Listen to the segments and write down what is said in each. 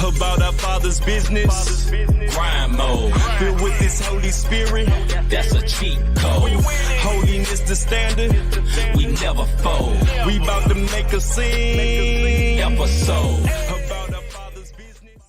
about our Father's business. Grind mode, filled with His Holy Spirit. That's a cheat code. Holiness the standard. We never fold. We about to make a scene episode about our Father's business.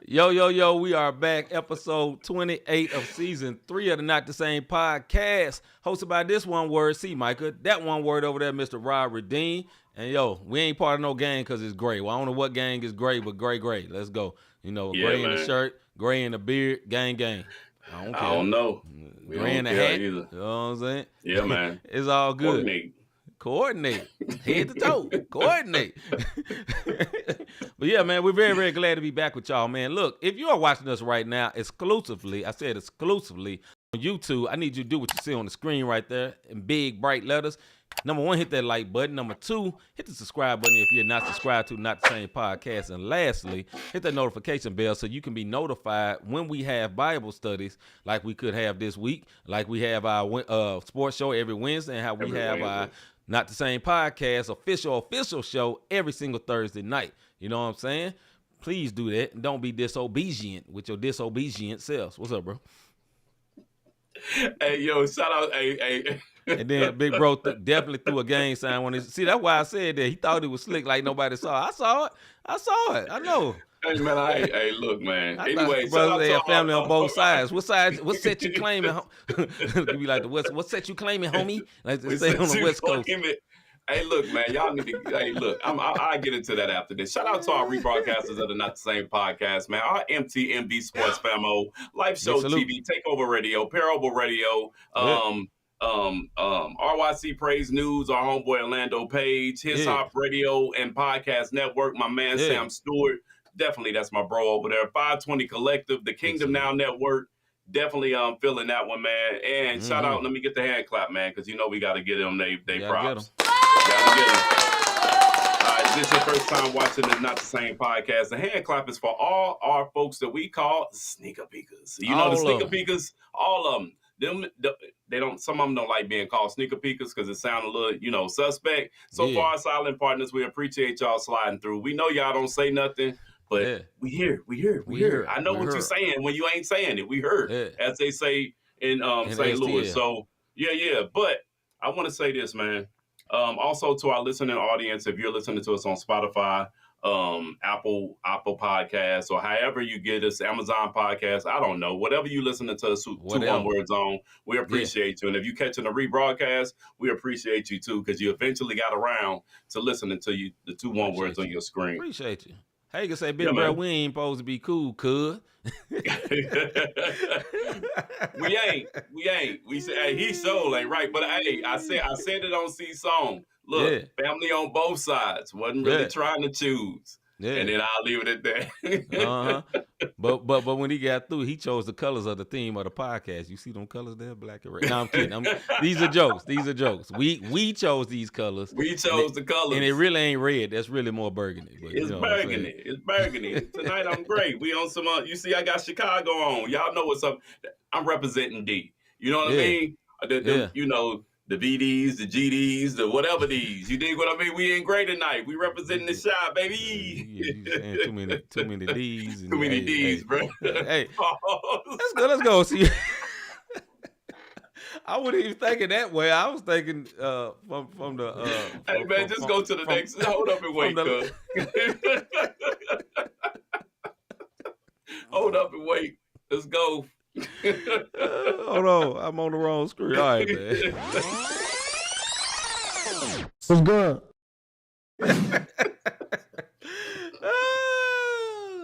Yo, we are back. Episode 28 of season 3 of the Not the Same Podcast. Hosted by this one word, C-Micah. That one word over there, Mr. Rod Redeem. And we ain't part of no gang because it's gray. Well, I don't know what gang is gray, but gray. Let's go. Gray in the shirt, gray in the beard, gang. I don't know. Gray in the hat. Either. You know what I'm saying? Yeah, man. It's all good. Coordinate. Head to toe. Coordinate. But yeah, man, we're very, very glad to be back with y'all, man. Look, if you are watching us right now exclusively on YouTube, I need you to do what you see on the screen right there in big, bright letters. Number 1, hit that like button. Number 2, hit the subscribe button if you're not subscribed to Not the Same Podcast. And lastly, hit that notification bell so you can be notified when we have Bible studies like we could have this week, like we have our sports show every Wednesday, and how we have our Not the Same Podcast official show every single Thursday night. You know what I'm saying? Please do that. And don't be disobedient with your disobedient selves. What's up, bro? Hey, yo, shout out. Hey. And then Big Bro definitely threw a gang sign on his. See, that's why I said that. He thought it was slick like nobody saw. I saw it. I know. Hey, man, hey, look, man. Anyway, brothers, they have family on both sides. What set you claiming? Be like, what set you claiming, homie? Like they say on the West Coast. Hey, look, man, y'all need to. Hey, look, I'll get into that after this. Shout out to our rebroadcasters of the Not the Same Podcast, man. Our MTMB Sports Famo, Life Show TV, Takeover Radio, Parable Radio, RYC Praise News, our homeboy Orlando Page, His Hop Radio and Podcast Network, my man Sam Stewart. Definitely, that's my bro over there. 520 Collective, the Kingdom Now Network. Definitely feeling that one, man. And shout out, let me get the hand clap, man, because we got to get them they props. Gotta get them. All right, this is your first time watching the Not the Same Podcast. The hand clap is for all our folks that we call sneaker peekers. The sneaker peekers, all of them. Some of them don't like being called sneaker peekers because it sounds a little, suspect. So for our silent partners, we appreciate y'all sliding through. We know y'all don't say nothing. But we hear. I know what you're saying when you ain't saying it. We heard, as they say in St. Louis. So, yeah. But I want to say this, man. Also to our listening audience, if you're listening to us on Spotify, Apple Podcasts, or however you get us, Amazon Podcasts, I don't know. Whatever you listening to us, 2 1 words on, we appreciate you. And if you catching a rebroadcast, we appreciate you too, because you eventually got around to listening to the 2 1 words on your screen. Appreciate you. Hey, you can say, big bro, we ain't supposed to be cool, cuz. We ain't. We say, hey, he soul ain't right. But hey, I said it on C-Song. Look, family on both sides. Wasn't really trying to choose. Yeah. And then I'll leave it at that. But when he got through, he chose the colors of the theme of the podcast. You see them colors there, black and red. No, I'm kidding. These are jokes. We chose these colors. We chose the colors, and it really ain't red. That's really more burgundy. But it's burgundy. It's burgundy. Tonight I'm great. We on some. You see, I got Chicago on. Y'all know what's up. I'm representing D. You know what I mean? The VDs, the GDs, the whatever these. You dig what I mean? We ain't great tonight. We representing the shop, baby. You too many D's. Too many D's, bro. Hey, let's go. See, I wasn't even thinking that way. I was thinking from the. Hey man, just go to the next. Hold up and wait, cuz. Hold up and wait. Let's go. Hold on, I'm on the wrong screen. All right, man. What's good?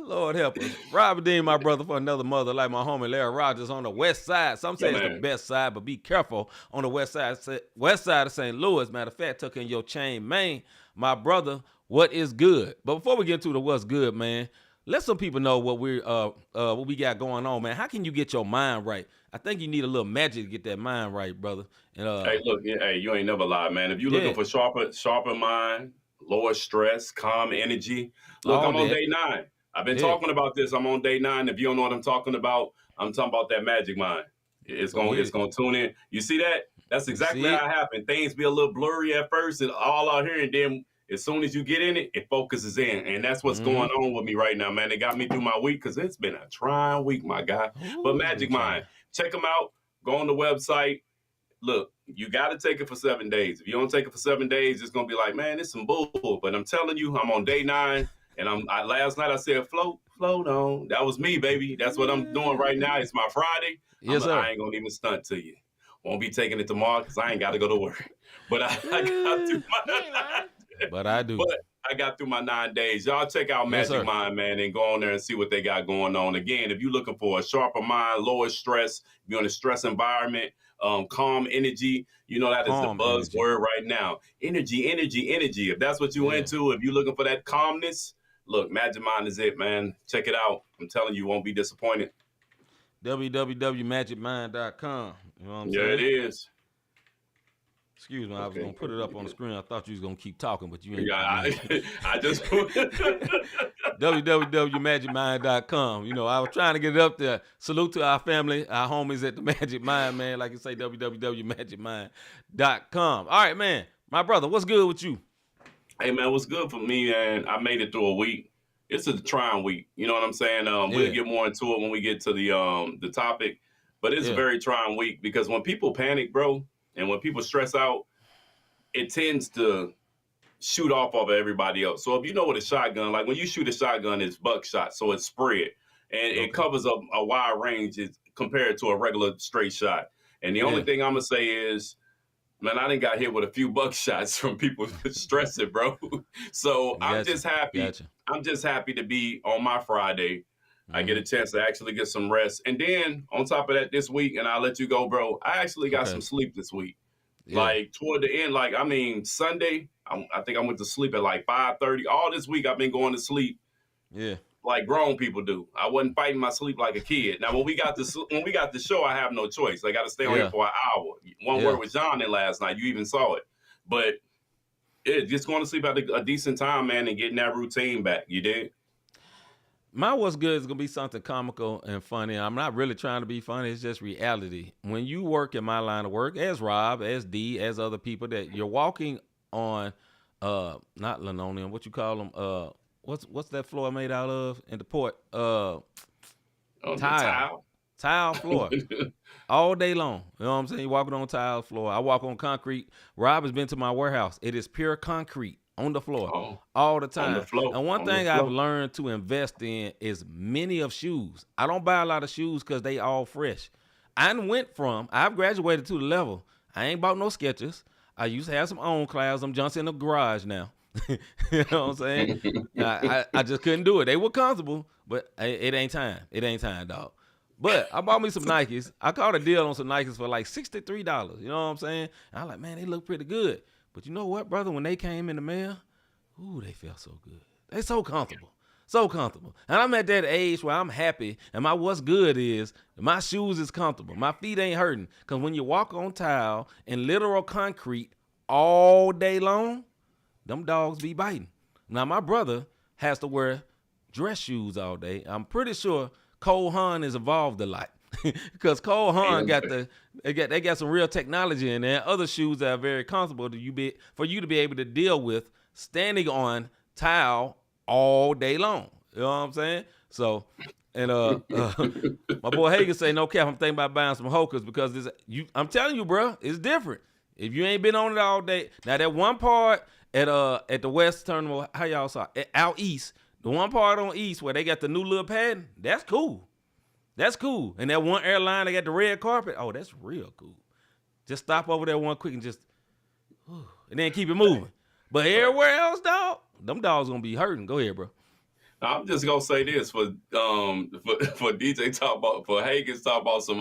Lord help us. Robert Dean, my brother, for another mother like my homie Larry Rogers on the west side. Some say it's the best side, but be careful on the west side of St. Louis. Matter of fact, tuck in your chain, man. My brother, what is good? But before we get to the what's good, man, let some people know what we got going on, man. How can you get your mind right? I think you need a little magic to get that mind right, brother. And hey, look, you ain't never lied, man. If you're looking for sharper mind, lower stress, calm energy, look, I'm on day 9. I've been talking about this. I'm on day 9. If you don't know what I'm talking about that magic mind. It's gonna tune in. You see that? That's exactly how it happened. Things be a little blurry at first and all out here, and then as soon as you get in it, it focuses in. And that's what's going on with me right now, man. They got me through my week because it's been a trying week, my guy. But Magic Mind, check them out. Go on the website. Look, you got to take it for 7 days. If you don't take it for 7 days, it's going to be like, man, it's some bull. But I'm telling you, I'm on day 9. And last night I said, float on. That was me, baby. That's what I'm doing right now. It's my Friday. Yes, sir. I ain't going to even stunt to you. Won't be taking it tomorrow because I ain't got to go to work. But I got through my But I do. But I got through my 9 days. Y'all check out Magic Mind, man, and go on there and see what they got going on. Again, if you're looking for a sharper mind, lower stress, you're in a stress environment, calm energy, you know that is the buzzword right now. Energy. If that's what you're into, if you're looking for that calmness, look, Magic Mind is it, man. Check it out. I'm telling you, you won't be disappointed. www.magicmind.com. You know what I'm saying? Yeah, it is. Excuse me, I was going to put it up on the screen. I thought you was going to keep talking, but you ain't. Yeah, I just www.magicmind.com. You know, I was trying to get it up there. Salute to our family, our homies at the Magic Mind, man. Like you say, www.magicmind.com. All right, man. My brother, what's good with you? Hey, man, what's good for me, man? I made it through a week. It's a trying week. You know what I'm saying? We'll get more into it when we get to the topic. But it's a very trying week because when people panic, bro, and when people stress out, it tends to shoot off of everybody else. So if you know what a shotgun, like when you shoot a shotgun, it's buckshot, so it's spread. And it covers a wide range compared to a regular straight shot. And the only thing I'm going to say is, man, I done got hit with a few buckshots from people stressing, bro. So I'm just happy. I'm just happy to be on my Friday. I get a chance to actually get some rest. And then on top of that this week, and I'll let you go, bro, I actually got some sleep this week. Yeah. Like toward the end, Sunday, I think I went to sleep at like 5:30. All this week I've been going to sleep. Yeah. Like grown people do. I wasn't fighting my sleep like a kid. Now when we got the show, I have no choice. I got to stay on here for an hour. One word with John in last night. You even saw it. But just going to sleep at a decent time, man, and getting that routine back. You did? My what's good is going to be something comical and funny. I'm not really trying to be funny. It's just reality. When you work in my line of work, as Rob, as D, as other people, that you're walking on, not linoleum, what you call them? What's that floor made out of in the port? Tile floor. All day long. You know what I'm saying? You're walking on tile floor. I walk on concrete. Rob has been to my warehouse. It is pure concrete. On the floor, all the time. And one thing I've learned to invest in is many of shoes. I don't buy a lot of shoes because they all fresh. I've graduated to the level. I ain't bought no Skechers. I used to have some own clouds. I'm just in the garage now. You know what I'm saying? I just couldn't do it. They were comfortable, but it ain't time. It ain't time, dog. But I bought me some Nikes. I caught a deal on some Nikes for like $63. You know what I'm saying? And I'm like, man, they look pretty good. But you know what, brother? When they came in the mail, ooh, they felt so good. They so comfortable. So comfortable. And I'm at that age where I'm happy, and my what's good is my shoes is comfortable. My feet ain't hurting. Because when you walk on tile and literal concrete all day long, them dogs be biting. Now, my brother has to wear dress shoes all day. I'm pretty sure Cole Haan has evolved a lot. Because Cole Haan they got some real technology in there. Other shoes that are very comfortable for you to be able to deal with standing on tile all day long. You know what I'm saying? So, and my boy Hagen say, no cap, I'm thinking about buying some Hokers because I'm telling you, bro, it's different. If you ain't been on it all day. Now that one part at the West Terminal, how y'all saw it, out east, the one part on east where they got the new little padding, that's cool. That's cool. And that one airline, they got the red carpet. Oh, that's real cool. Just stop over there one quick and and then keep it moving. But everywhere else, dog, them dogs gonna be hurting. Go ahead, bro. I'm just gonna say this for DJ talk about, for Hagen's talk about some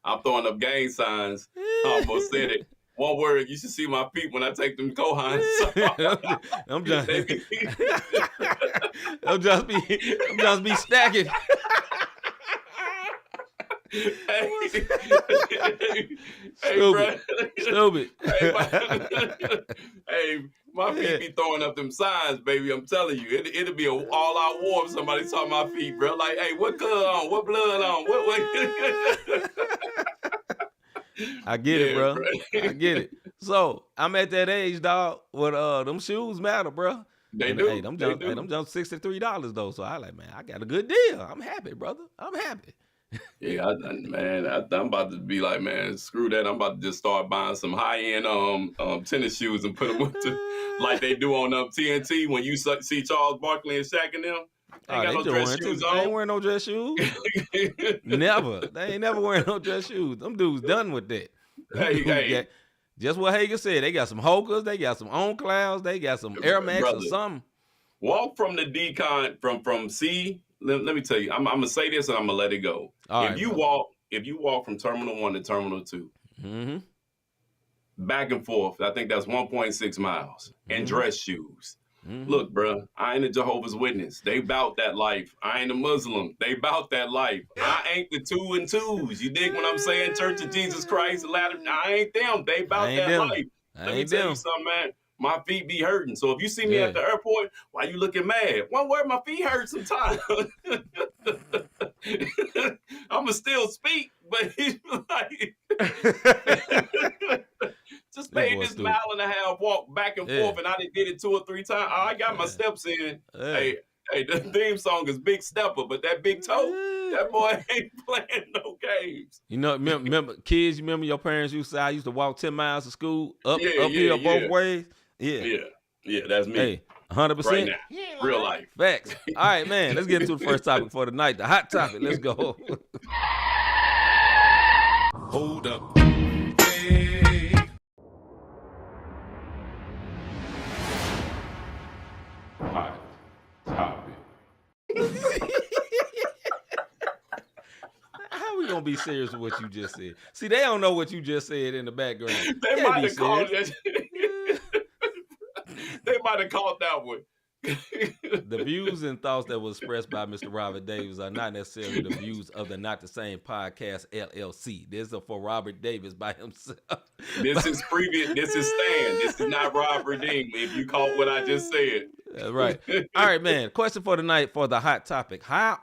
I'm throwing up gang signs. I almost said it. One word, you should see my feet when I take them Kohans. I'm just be stacking. Hey, Stupid. Hey, my feet be throwing up them signs, baby. I'm telling you, it'll be an all-out war if somebody saw my feet, bro. Like, hey, what color on? What blood on? What? I get it, bro. I get it. So I'm at that age, dog, where them shoes matter, bro. They And, do. Hey, them They jump, do. hey, them jump $63 though. So I like, man, I got a good deal. I'm happy, brother. I'm happy. Yeah, I'm about to be like, man, screw that. I'm about to just start buying some high-end tennis shoes and put them with like they do on TNT when you see Charles Barkley and Shaq and them. They ain't got no dress shoes They ain't on. wearing no dress shoes. Never. They ain't never wearing no dress shoes. Them dudes done with that. Hey. Just what Hager said. They got some Hokas. They got some On Clouds. They got some Air Max or something. Walk from the decon from C. Let me tell you, I'm gonna say this and I'm gonna let it go. If you walk from Terminal 1 to Terminal 2, mm-hmm. back and forth, I think that's 1.6 miles, and dress shoes. Mm-hmm. Look, bro, I ain't a Jehovah's Witness. They bout that life. I ain't a Muslim. They bout that life. I ain't the 2 and 2s. You dig what I'm saying? Church of Jesus Christ, Latter. I ain't them. They bout that life. Let me tell you something, man. My feet be hurting. So if you see me at the airport, why you looking mad? One word, my feet hurt sometimes. I'ma still speak, but he's like just made this mile and a half walk back and forth, and I did it 2 or 3 times. I got my steps in. Hey, the theme song is Big Stepper, but that big toe, that boy ain't playing no games. You know, remember kids, you remember your parents used to say, I used to walk 10 miles to school, uphill both ways? Yeah, that's me. Hey, 100%. Right now, real life. Facts. All right, man, let's get into the first topic for the night, the hot topic. Let's go. Hold up. Hey. Hot topic. How we gonna be serious with what you just said? See, they don't know what you just said in the background. They might have called that. They might have called that one. The views and thoughts that were expressed by Mr. Robert Davis are not necessarily the views of the Not the Same Podcast LLC. This is for Robert Davis by himself. This is previous. This is Stan. This is not Robert Dean. If you caught what I just said. That's right. All right, man. Question for the night for the hot topic. How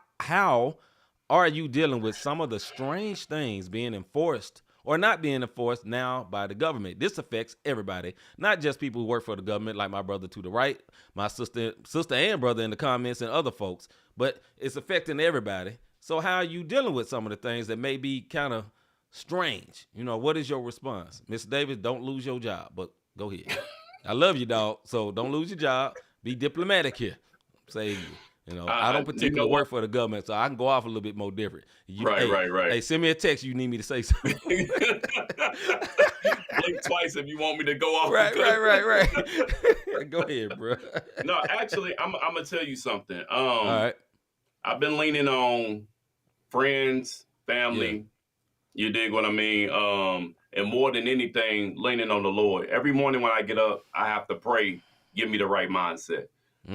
are you dealing with some of the strange things being enforced or not being enforced now by the government? This affects everybody, not just people who work for the government, like my brother to the right, my sister and brother in the comments, and other folks, but it's affecting everybody. So how are you dealing with some of the things that may be kind of strange? You know, what is your response? Mr. Davis, don't lose your job, but go ahead. I love you, dog, so don't lose your job. Be diplomatic here. Say, I don't particularly work for the government, so I can go off a little bit more different. Right. Hey, send me a text. You need me to say something. Blink twice if you want me to go off. Right. Go ahead, bro. No, actually, I'm gonna tell you something. All right. I've been leaning on friends, family. You dig what I mean? And more than anything, leaning on the Lord. Every morning when I get up, I have to pray, give me the right mindset,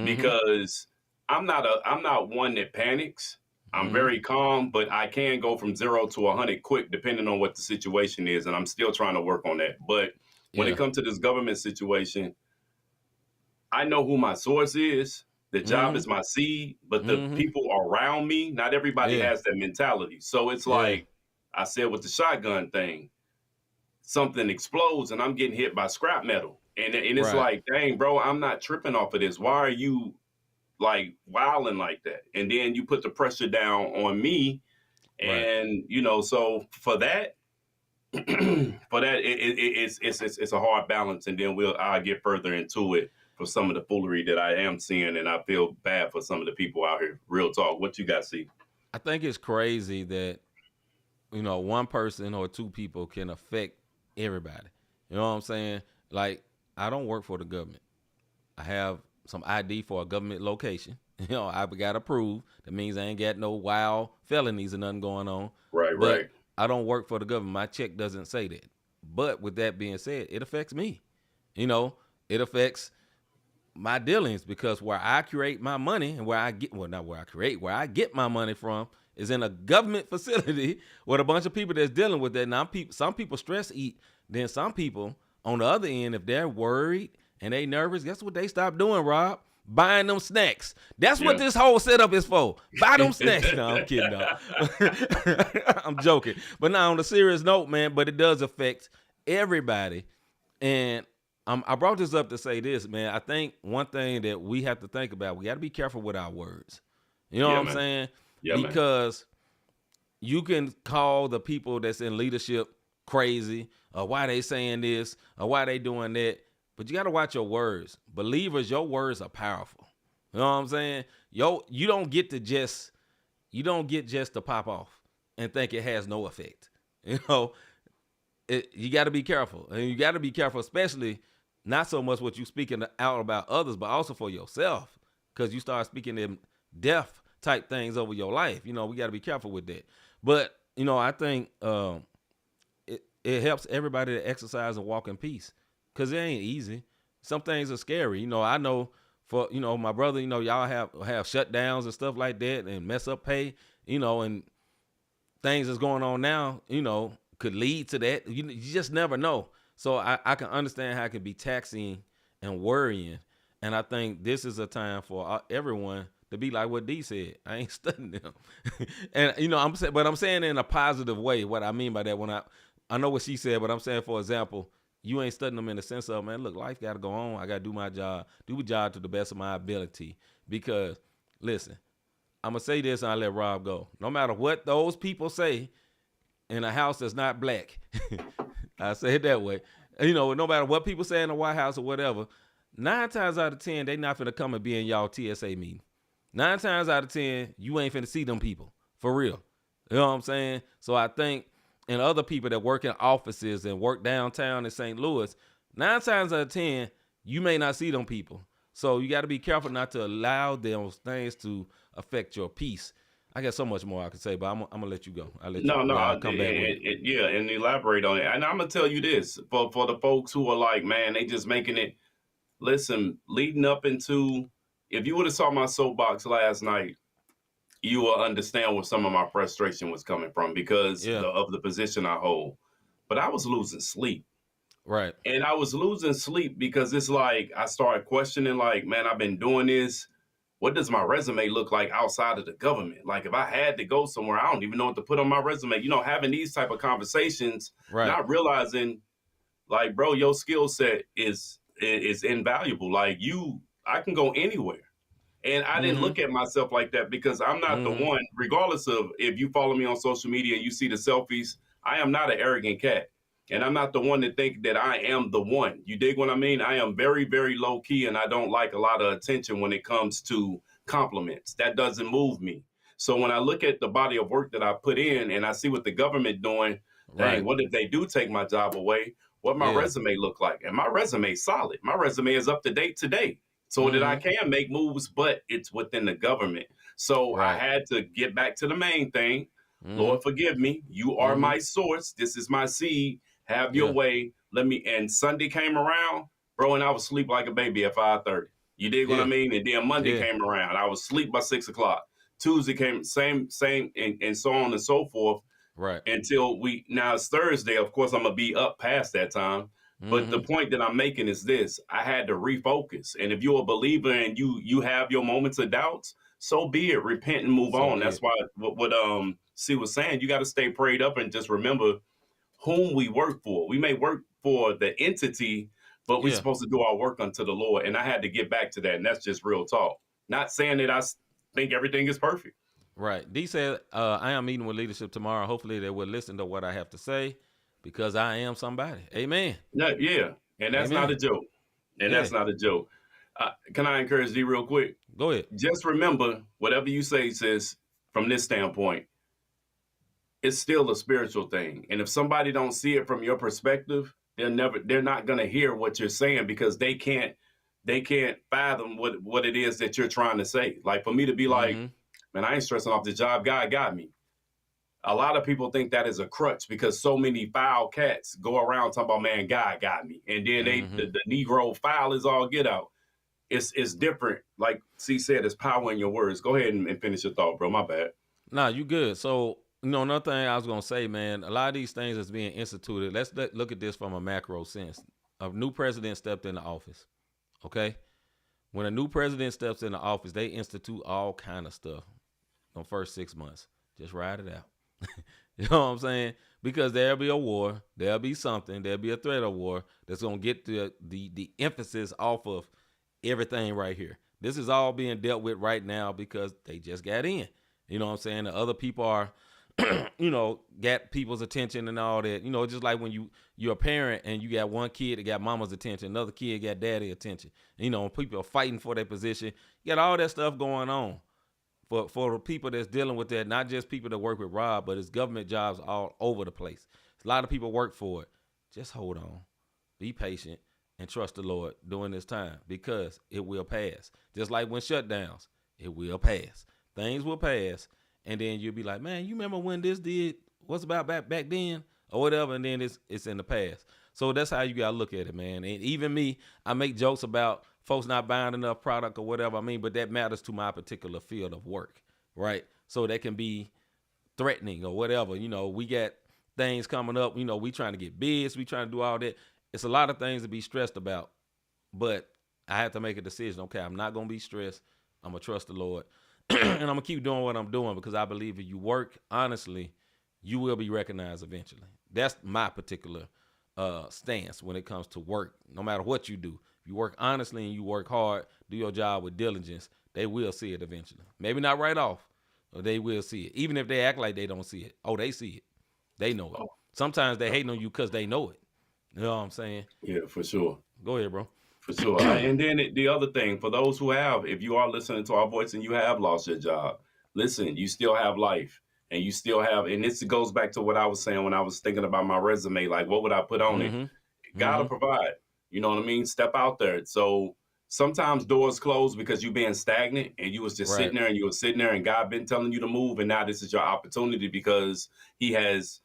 because I'm not one that panics. I'm very calm, but I can go from 0 to 100 quick, depending on what the situation is, and I'm still trying to work on that. But when it comes to this government situation, I know who my source is. The job is my seed, but the people around me, not everybody has that mentality. So it's like I said with the shotgun thing, something explodes and I'm getting hit by scrap metal. And it's like, dang, bro, I'm not tripping off of this. Why are you like wilding like that? And then you put the pressure down on me. And, so for that, it's a hard balance. And then I'll get further into it for some of the foolery that I am seeing. And I feel bad for some of the people out here. Real talk. What you got, see? I think it's crazy that, one person or two people can affect everybody. You know what I'm saying? Like, I don't work for the government. I have some ID for a government location. I got approved. That means I ain't got no wild felonies or nothing going on. Right. I don't work for the government. My check doesn't say that. But with that being said, it affects me. It affects my dealings, because where I create my money and where I get my money from is in a government facility with a bunch of people that's dealing with that. Now, some people stress eat. Then some people on the other end, if they're worried and they nervous, guess what they stop doing, Rob? Buying them snacks. That's what this whole setup is for. Buy them snacks. No, I'm kidding, though. I'm joking. But now, on a serious note, man, but it does affect everybody And I brought this up to say this, man. I think one thing that we have to think about, we got to be careful with our words. You know what I'm saying? Yeah, because you can call the people that's in leadership crazy, or why they saying this, or why they doing that. But you got to watch your words. Believers, your words are powerful. You know what I'm saying? You don't get just to pop off and think it has no effect. You know, you got to be careful. And you got to be careful, especially not so much what you speaking out about others, but also for yourself, because you start speaking them death type things over your life. You know, we got to be careful with that. But, you know, I think it helps everybody to exercise and walk in peace, because it ain't easy. Some things are scary. You know, I know for, you know, my brother, you know, y'all have shutdowns and stuff like that and mess up pay, you know, and things that's going on now, you know, could lead to that. You just never know. So I can understand how it can be taxing and worrying. And I think this is a time for everyone to be like what D said. I ain't studying them. And, you know, I'm saying in a positive way. What I mean by that, when I know what she said, but I'm saying, for example, you ain't studying them in the sense of, man, look, life got to go on. I got to do my job to the best of my ability. Because, listen, I'm going to say this and I'll let Rob go. No matter what those people say in a house that's not black, I say it that way. You know, no matter what people say in the White House or whatever, 9 times out of 10, they not finna come and be in y'all TSA meeting. 9 times out of 10, you ain't finna see them people. For real. You know what I'm saying? So I think, and other people that work in offices and work downtown in St. Louis, 9 times out of 10, you may not see them people. So you got to be careful not to allow those things to affect your peace. I got so much more I could say, but I'm gonna let you go. I'll come back with it. Yeah, and elaborate on it. And I'm gonna tell you this for the folks who are like, man, they just making it. Listen, leading up into, if you would have saw my soapbox last night, you will understand where some of my frustration was coming from, because of the position I hold. But I was losing sleep. Right. And I was losing sleep because it's like I started questioning, like, man, I've been doing this. What does my resume look like outside of the government? Like, if I had to go somewhere, I don't even know what to put on my resume. You know, having these type of conversations, not realizing, like, bro, your skill set is invaluable. Like, I can go anywhere. And I didn't look at myself like that, because I'm not the one, regardless of if you follow me on social media and you see the selfies, I am not an arrogant cat. And I'm not the one to think that I am the one. You dig what I mean? I am very, very low key, and I don't like a lot of attention when it comes to compliments. That doesn't move me. So when I look at the body of work that I put in and I see what the government doing, dang, what if they do take my job away? What my resume look like? And my resume is solid. My resume is up to date today, so that I can make moves, but it's within the government. So I had to get back to the main thing. Lord, forgive me. You are my source. This is my seed. Have your way. And Sunday came around, bro, and I was asleep like a baby at 5:30. You dig what I mean? And then Monday came around. I was asleep by 6 o'clock. Tuesday came, same, and so on and so forth. Right. Until now it's Thursday. Of course, I'm going to be up past that time. But the point that I'm making is this: I had to refocus. And if you're a believer and you have your moments of doubts, so be it. Repent and move on. That's why what C was saying, you got to stay prayed up and just remember whom we work for. We may work for the entity, but we're supposed to do our work unto the Lord. And I had to get back to that. And that's just real talk. Not saying that I think everything is perfect. Right. D said, I am meeting with leadership tomorrow. Hopefully they will listen to what I have to say, because I am somebody. Amen. Yeah. And that's not a joke. And that's not a joke. Can I encourage D real quick? Go ahead. Just remember, whatever you say, sis, from this standpoint, it's still a spiritual thing. And if somebody don't see it from your perspective, they're not going to hear what you're saying, because they can't fathom what it is that you're trying to say. Like, for me to be like, man, I ain't stressing off the job. God got me. A lot of people think that is a crutch, because so many foul cats go around talking about, man, God got me. And then the Negro foul is all get out. It's different. Like C said, there's power in your words. Go ahead and finish your thought, bro. My bad. Nah, you good. So, another thing I was going to say, man, a lot of these things that's being instituted, let's look at this from a macro sense. A new president stepped into office, okay? When a new president steps into office, they institute all kind of stuff in the first 6 months. Just ride it out. You know what I'm saying? Because there'll be a war, there'll be something, there'll be a threat of war that's gonna get the emphasis off of everything right here. This is all being dealt with right now because they just got in. You know what I'm saying? The other people are, got people's attention and all that. Just like when you're a parent and you got one kid that got mama's attention, another kid got daddy attention. People are fighting for their position. You got all that stuff going on. For the people that's dealing with that, not just people that work with Rob, but it's government jobs all over the place. A lot of people work for it. Just hold on. Be patient and trust the Lord during this time because it will pass. Just like when shutdowns, it will pass. Things will pass, and then you'll be like, man, you remember when this did? What's about back then? Or whatever, and then it's in the past. So that's how you got to look at it, man. And even me, I make jokes about folks not buying enough product or whatever. But that matters to my particular field of work, right? So that can be threatening or whatever. We got things coming up. We trying to get bids. We trying to do all that. It's a lot of things to be stressed about, but I have to make a decision. Okay, I'm not going to be stressed. I'm going to trust the Lord, and I'm going to keep doing what I'm doing because I believe if you work honestly, you will be recognized eventually. That's my particular stance when it comes to work. No matter what you do, if you work honestly and you work hard, do your job with diligence, they will see it eventually. Maybe not right off, but they will see it. Even if they act like they don't see it. Oh, they see it. They know it. Sometimes they hating on you because they know it. You know what I'm saying? Yeah, for sure. Go ahead, bro. For sure. And then the other thing, for those who have, if you are listening to our voice and you have lost your job, listen, you still have life. And you still have, and this goes back to what I was saying when I was thinking about my resume, like what would I put on it? Gotta provide. You know what I mean? Step out there. So sometimes doors close because you being stagnant and you was just sitting there and you were sitting there and God been telling you to move. And now this is your opportunity because he has,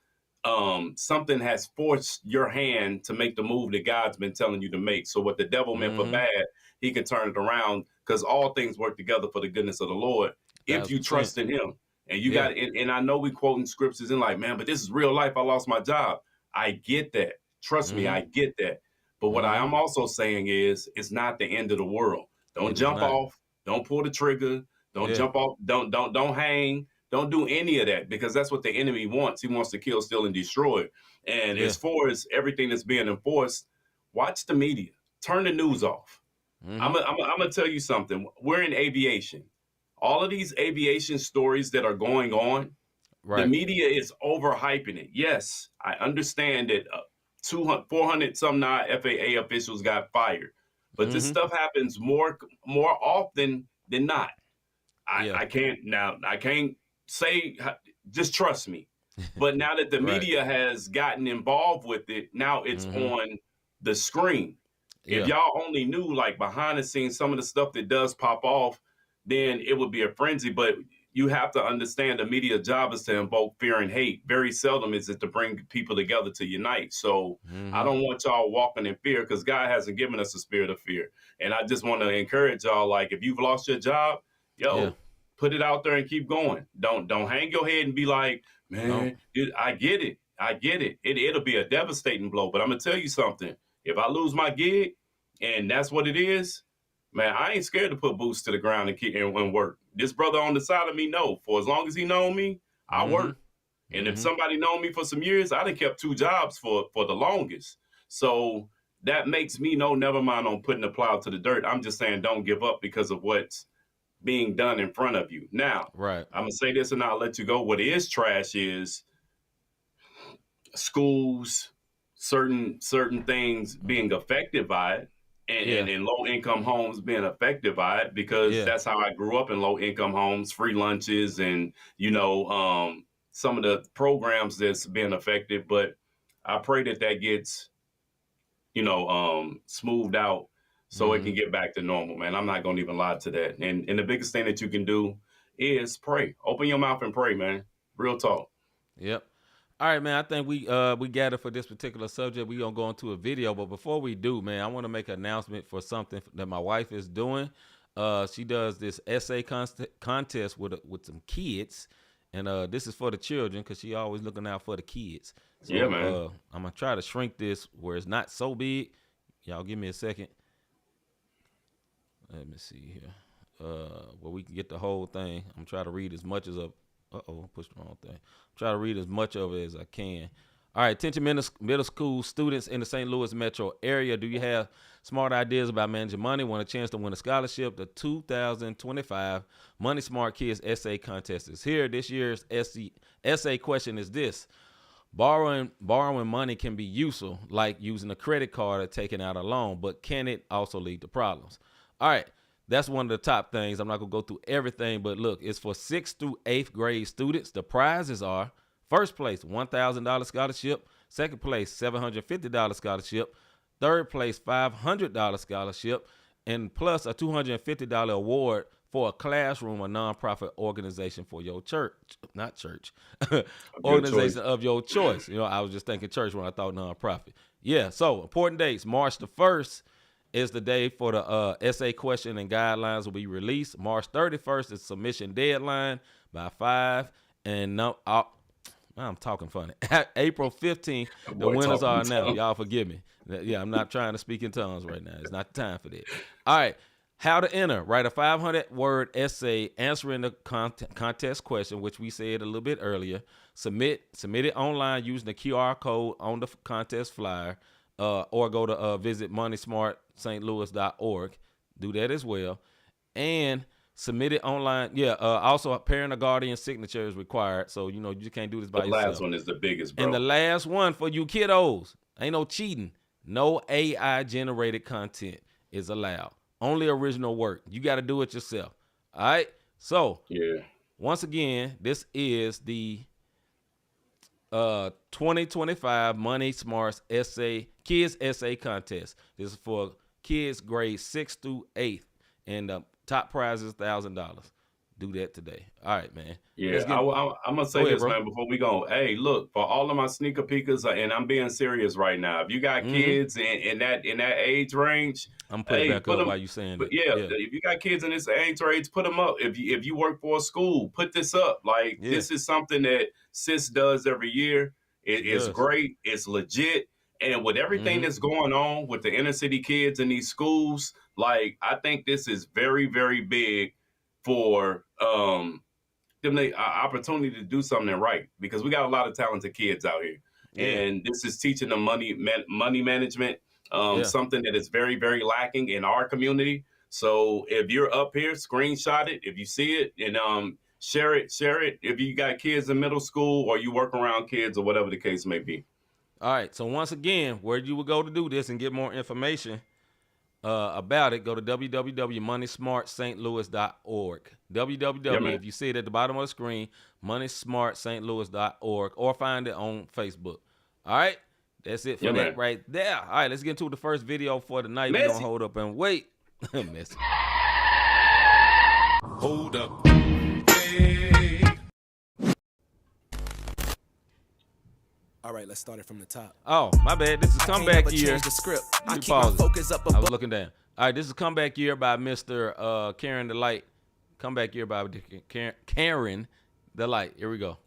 something has forced your hand to make the move that God's been telling you to make. So what the devil meant for bad, he can turn it around because all things work together for the goodness of the Lord if you trust in him. And you got, and I know we quoting scriptures and like, man, but this is real life. I lost my job. I get that. Trust me, I get that. But what I am also saying is, it's not the end of the world. Don't jump off. Don't pull the trigger. Don't jump off. Don't hang. Don't do any of that because that's what the enemy wants. He wants to kill, steal, and destroy. And as far as everything that's being enforced, watch the media. Turn the news off. I'm gonna tell you something. We're in aviation. All of these aviation stories that are going on, the media is overhyping it. Yes, I understand that 400 some FAA officials got fired, but this stuff happens more often than not. I can't say, just trust me. But now that the media has gotten involved with it, now it's on the screen. If y'all only knew like behind the scenes, some of the stuff that does pop off, then it would be a frenzy. But you have to understand the media job is to invoke fear and hate. Very seldom is it to bring people together to unite. So I don't want y'all walking in fear because God hasn't given us a spirit of fear. And I just want to encourage y'all, like if you've lost your job, put it out there and keep going. Don't hang your head and be like, man, I get it. It'll be a devastating blow. But I'm going to tell you something. If I lose my gig and that's what it is, man, I ain't scared to put boots to the ground and work. This brother on the side of me know. For as long as he known me, I work. And if somebody known me for some years, I done kept 2 jobs for the longest. So that makes me know, never mind on putting the plow to the dirt. I'm just saying don't give up because of what's being done in front of you. Now, I'm going to say this and I'll let you go. What is trash is schools, certain things being affected by it. And low-income homes being affected by it because that's how I grew up in low-income homes, free lunches and, some of the programs that's being affected. But I pray that gets, smoothed out so it can get back to normal, man. I'm not going to even lie to that. And the biggest thing that you can do is pray. Open your mouth and pray, man. Real talk. Yep. All right, man, I think we gathered for this particular subject. We're going to go into a video. But before we do, man, I want to make an announcement for something that my wife is doing. She does this essay contest with some kids. And this is for the children because she always looking out for the kids. So, yeah, man. I'm going to try to shrink this where it's not so big. Y'all give me a second. Let me see here. Where we can get the whole thing. I'm trying to read as much as Pushed the wrong thing. Try to read as much of it as I can. All right, attention middle school students in the St. Louis metro area. Do you have smart ideas about managing money? Want a chance to win a scholarship? The 2025 Money Smart Kids Essay Contest is here. This year's essay question is this. Borrowing money can be useful, like using a credit card or taking out a loan, but can it also lead to problems? All right, that's one of the top things. I'm not going to go through everything, but look, it's for 6th through 8th grade students. The prizes are first place, $1,000 scholarship. Second place, $750 scholarship. Third place, $500 scholarship. And plus a $250 award for a classroom or nonprofit organization for your church. Not church. Organization of your choice. You know, I was just thinking church when I thought nonprofit. Yeah, so important dates. March the 1st is the day for the essay question and guidelines will be released. March 31st is submission deadline by 5. And I'm talking funny. April 15th, the winners are announced. Y'all forgive me. Yeah, I'm not trying to speak in tongues right now. It's not the time for that. All right. How to enter. Write a 500-word essay answering the contest question, which we said a little bit earlier. Submit it online using the QR code on the contest flyer, or go to visit moneysmartstlouis.org. Do that as well. And submit it online. Yeah, also a parent or guardian signature is required. So, you know, you can't do this by yourself. The last one is the biggest, bro. And the last one for you kiddos, ain't no cheating. No AI-generated content is allowed. Only original work. You got to do it yourself. All right? So, once again, this is the 2025 Money Smarts Kids Essay Contest. This is for kids grades 6th through 8th. And the top prize is $1,000. Do that today. All right, man. Yeah, I'm going to say this, man, before we go. Hey, look, for all of my sneaker peekers, and I'm being serious right now, if you got kids in that age range, I'm putting back up while you saying that. Yeah, if you got kids in this age range, put them up. If you work for a school, put this up. Like, this is something that SIS does every year. It's great. It's legit. And with everything that's going on with the inner city kids in these schools, like, I think this is very, very big for them the opportunity to do something right, because we got a lot of talented kids out here, and this is teaching them money management, something that is very, very lacking in our community. So if you're up here, screenshot it if you see it, and share it if you got kids in middle school or you work around kids or whatever the case may be. All right. So once again, where you would go to do this and get more information about it, go to www.moneysmartstlouis.org. If you see it at the bottom of the screen, moneysmartstlouis.org, or find it on Facebook. All right, that's it for that right there. All right, let's get into the first video for the night. We're gonna hold up and wait. Messy. Hold up. Hey. All right, let's start it from the top. Oh, my bad. This is comeback year. The script. I keep my focus up above. I was looking down. All right, this is comeback year by Mr. Karen the Light. Comeback year by Karen the Light. Here we go.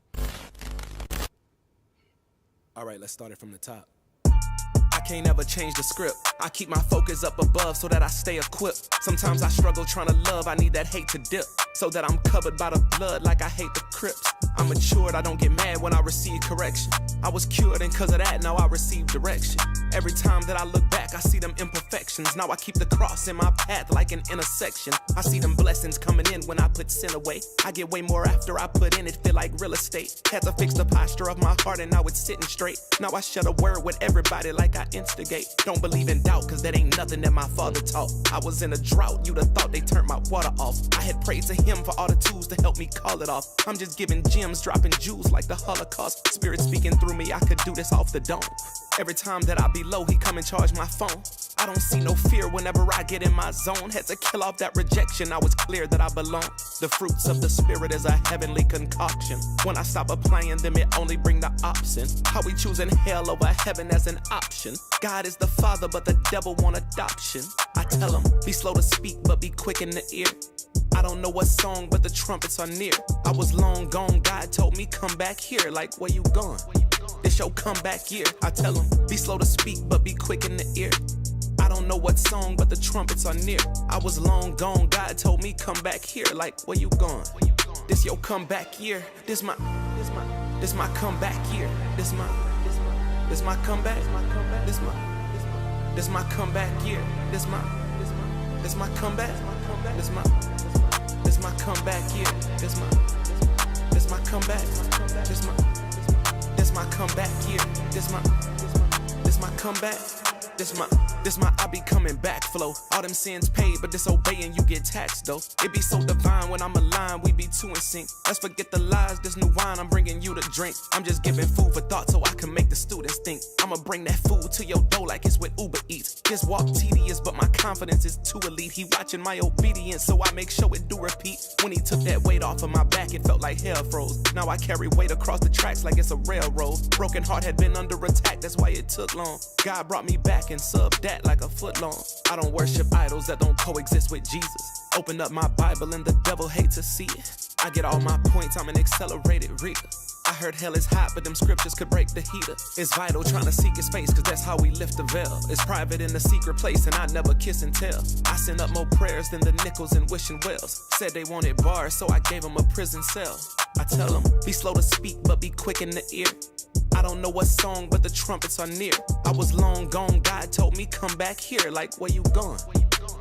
All right, let's start it from the top. I can't ever change the script. I keep my focus up above so that I stay equipped. Sometimes I struggle trying to love. I need that hate to dip so that I'm covered by the blood like I hate the Crips. I'm matured, I don't get mad when I receive correction. I was cured, and cause of that, now I receive direction. Every time that I look back, I see them imperfections. Now I keep the cross in my path like an intersection. I see them blessings coming in when I put sin away. I get way more after I put in it, feel like real estate. Had to fix the posture of my heart, and now it's sitting straight. Now I share a word with everybody like I instigate. Don't believe in doubt, cause that ain't nothing that my father taught. I was in a drought, you'd have thought they turned my water off. I had prayed to him for all the tools to help me call it off. I'm just giving gems, dropping jewels like the Holocaust. Spirit speaking through me, I could do this off the dome. Every time that I be low, he come and charge my phone. I don't see no fear whenever I get in my zone. Had to kill off that rejection, I was clear that I belong. The fruits of the spirit is a heavenly concoction. When I stop applying them, it only bring the option. How we choosing hell over heaven as an option. God is the father, but the devil want adoption. I tell him, be slow to speak, but be quick in the ear. I don't know what song, but the trumpets are near. I was long gone, God told me come back here. Like, where you going? This your comeback year. I tell him, be slow to speak, but be quick in the ear. I don't know what song, but the trumpets are near. I was long gone, God told me come back here. Like, where you going? This your comeback year. This my comeback year. This my comeback. This my comeback year. This my comeback. This my comeback year. This my comeback. This my comeback year. This my comeback. This my I be coming back flow. All them sins paid, but disobeying you get taxed though. It be so divine when I'm aligned, we be two in sync. Let's forget the lies, this new wine I'm bringing you to drink. I'm just giving food for thought so I can make the students think. I'ma bring that food to your door like it's with Uber Eats. This walk tedious, but my confidence is too elite. He watching my obedience, so I make sure it do repeat. When he took that weight off of my back, it felt like hell froze. Now I carry weight across the tracks like it's a railroad. Broken heart had been under attack, that's why it took long. God brought me back and subbed that like a foot long. I don't worship idols that don't coexist with Jesus. Open up my Bible and the devil hate to see it. I get all my points, I'm an accelerated reader. I heard hell is hot, but them scriptures could break the heater. It's vital trying to seek his face, cause that's how we lift the veil. It's private in the secret place, and I never kiss and tell. I send up more prayers than the nickels and wishing wells. Said they wanted bars, so I gave them a prison cell. I tell them, be slow to speak, but be quick in the ear. I don't know what song, but the trumpets are near. I was long gone, God told me come back here. Like, where you going?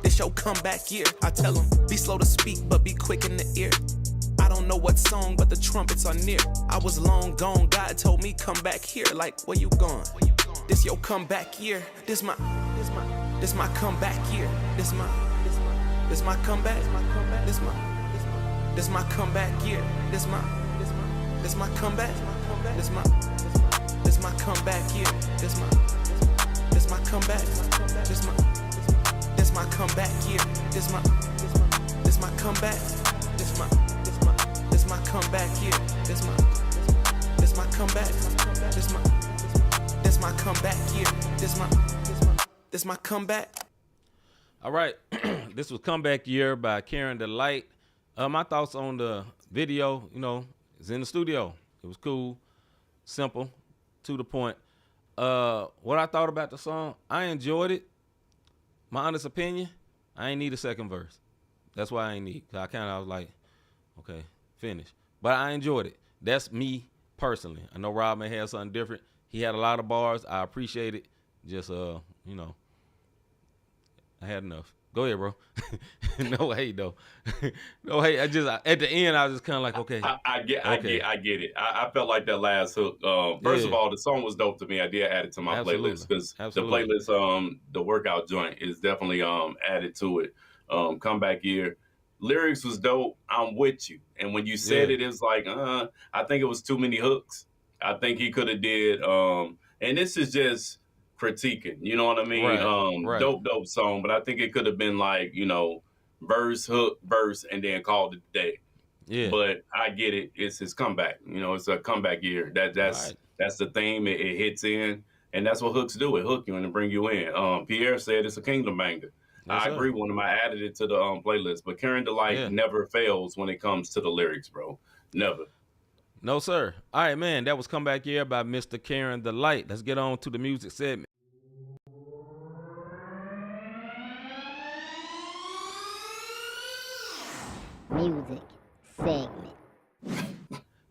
This your comeback year. I tell them, be slow to speak, but be quick in the ear. I don't know what song, but the trumpets are near. I was long gone, God told me come back here. Like, where you going? This your comeback year. This my comeback year. This my comeback. This my comeback year. This my comeback. This my comeback year. This my comeback. This my comeback year. This my comeback. This my comeback year. This my comeback. This my comeback year. This my comeback. All right, this was Comeback Year by Karen Delight. My thoughts on the video, it's in the studio. It was cool, simple, to the point. What I thought about the song, I enjoyed it. My honest opinion, I ain't need a second verse. That's why I ain't need. I was like, okay, finish. But I enjoyed it. That's me personally. I know Rob may have something different. He had a lot of bars. I appreciate it. Just, I had enough. Go ahead, bro. No hate, though. No hate. At the end, I was just kind of like, okay. I get it. I felt like that last hook. First of all, the song was dope to me. I did add it to my playlist because the playlist, the workout joint is definitely added to it. Comeback Year. Lyrics was dope. I'm with you. And when you said it was like, I think it was too many hooks. I think he could have did, and this is just critiquing, you know what I mean? Right. Dope song, but I think it could have been like, verse, hook, verse, and then called it a day. Yeah. But I get it. It's his comeback. It's a comeback year. That's the theme. It hits in, and that's what hooks do. It hook you and bring you in. Pierre said it's a kingdom banger. Yes, I agree with him. I added it to the playlist. But Karen Delight never fails when it comes to the lyrics, bro. Never. No, sir. All right, man. That was Comeback Year by Mr. Karen Delight. Let's get on to the music segment. Music segment.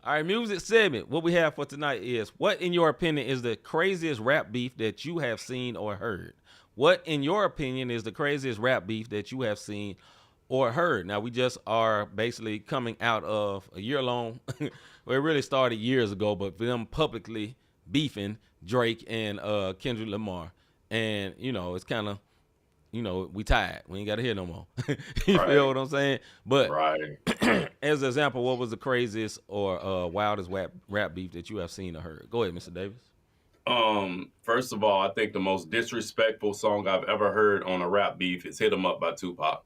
All right, music segment. What we have for tonight is, what, in your opinion, is the craziest rap beef that you have seen or heard? What, in your opinion, is the craziest rap beef that you have seen or heard? Now, we just are basically coming out of a year-long, well, it really started years ago, but for them publicly beefing Drake and Kendrick Lamar. And, it's kind of, we tired. We ain't got to hear no more. You feel what I'm saying? But as an example, what was the craziest or wildest rap beef that you have seen or heard? Go ahead, Mr. Davis. First of all, I think the most disrespectful song I've ever heard on a rap beef is Hit 'Em Up by Tupac.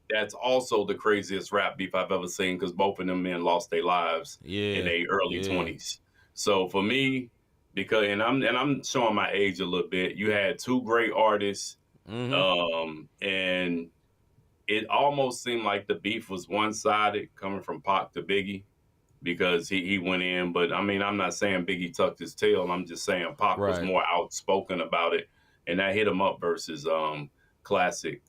That's also the craziest rap beef I've ever seen because both of them men lost their lives in their early 20s. So for me, and I'm showing my age a little bit, you had two great artists, and it almost seemed like the beef was one-sided coming from Pac to Biggie. Because he went in, but I mean, I'm not saying Biggie tucked his tail. I'm just saying Pac was more outspoken about it, and that Hit 'Em Up versus classic.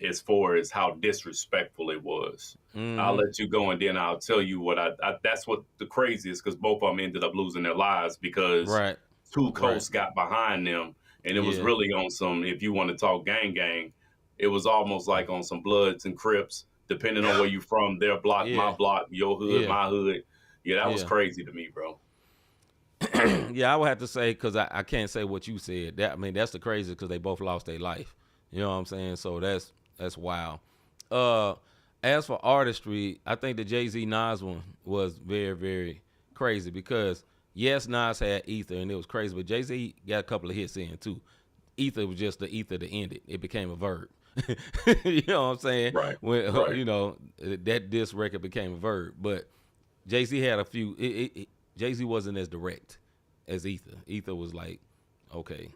as far as how disrespectful it was. I'll let you go, and then I'll tell you what I that's what the craziest, because both of them ended up losing their lives because two coasts got behind them, and it was really on some, if you want to talk gang, it was almost like on some Bloods and Crips, depending on where you from, their block, my block, your hood, my hood. Yeah, that was crazy to me, bro. Yeah, I would have to say, because I can't say what you said. That's the craziest, because they both lost their life. You know what I'm saying? So that's wild. As for artistry, I think the Jay-Z Nas one was very, very crazy, because yes, Nas had Ether and it was crazy, but Jay-Z got a couple of hits in too. Ether was just the ether to end it. It became a verb. You know what I'm saying? Right. When, you know, that diss record became a verb, but Jay-Z had a few. Jay-Z wasn't as direct as Ether. Ether was like, okay,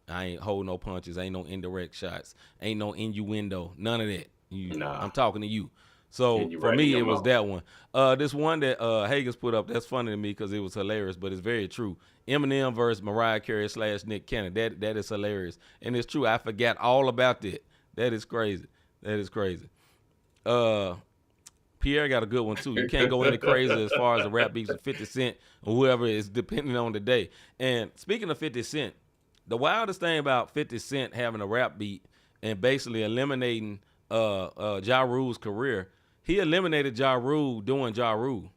I ain't hold no punches, ain't no indirect shots, ain't no innuendo, none of that. I'm talking to you. So for me, it was that one. This one that Hagen's put up, that's funny to me because it was hilarious, but it's very true. Eminem versus Mariah Carey / Nick Cannon. That is hilarious. And it's true. I forgot all about that. That is crazy. Pierre got a good one too. You can't go any crazy as far as the rap beats with 50 Cent or whoever is depending on the day. And speaking of 50 Cent, the wildest thing about 50 Cent having a rap beat and basically eliminating Ja Rule's career, he eliminated Ja Rule doing Ja Rule.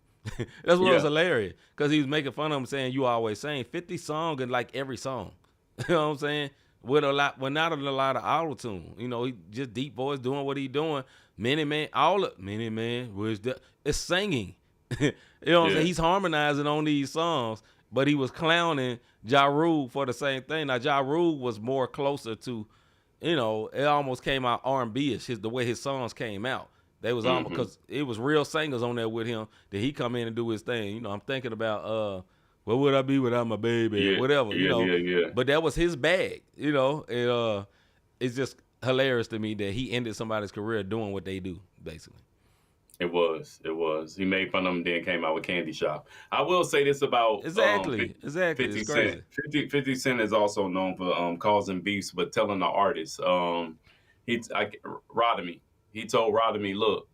That's what was hilarious, because he was making fun of him, saying, you always saying 50 song and like every song. You know what I'm saying? With not a lot of auto-tune. You know, he just deep voice doing what he doing. Many Man was it's singing. You know what I'm saying? He's harmonizing on these songs, but he was clowning Ja Rule for the same thing. Now, Ja Rule was more closer to, you know, it almost came out R&B-ish, the way his songs came out. They was almost, because it was real singers on there with him, that he come in and do his thing. You know, I'm thinking about, what would I be without my baby? Whatever, you know. But that was his bag, you know. And it's just hilarious to me that he ended somebody's career doing what they do, basically. It was. He made fun of him, then came out with Candy Shop. I will say this about 50 Cent. 50 Cent is also known for causing beefs, but telling the artist. Rodamy. He told Rodamy, look,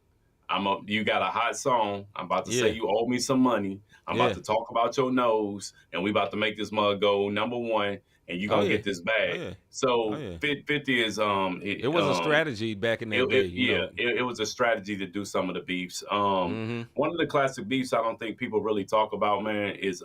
you got a hot song. I'm about to say you owe me some money. I'm about to talk about your nose, and we about to make this mug go #1, and you gonna get this bag. So 50 is it was a strategy back in that day. It was a strategy to do some of the beefs. One of the classic beefs I don't think people really talk about, man, is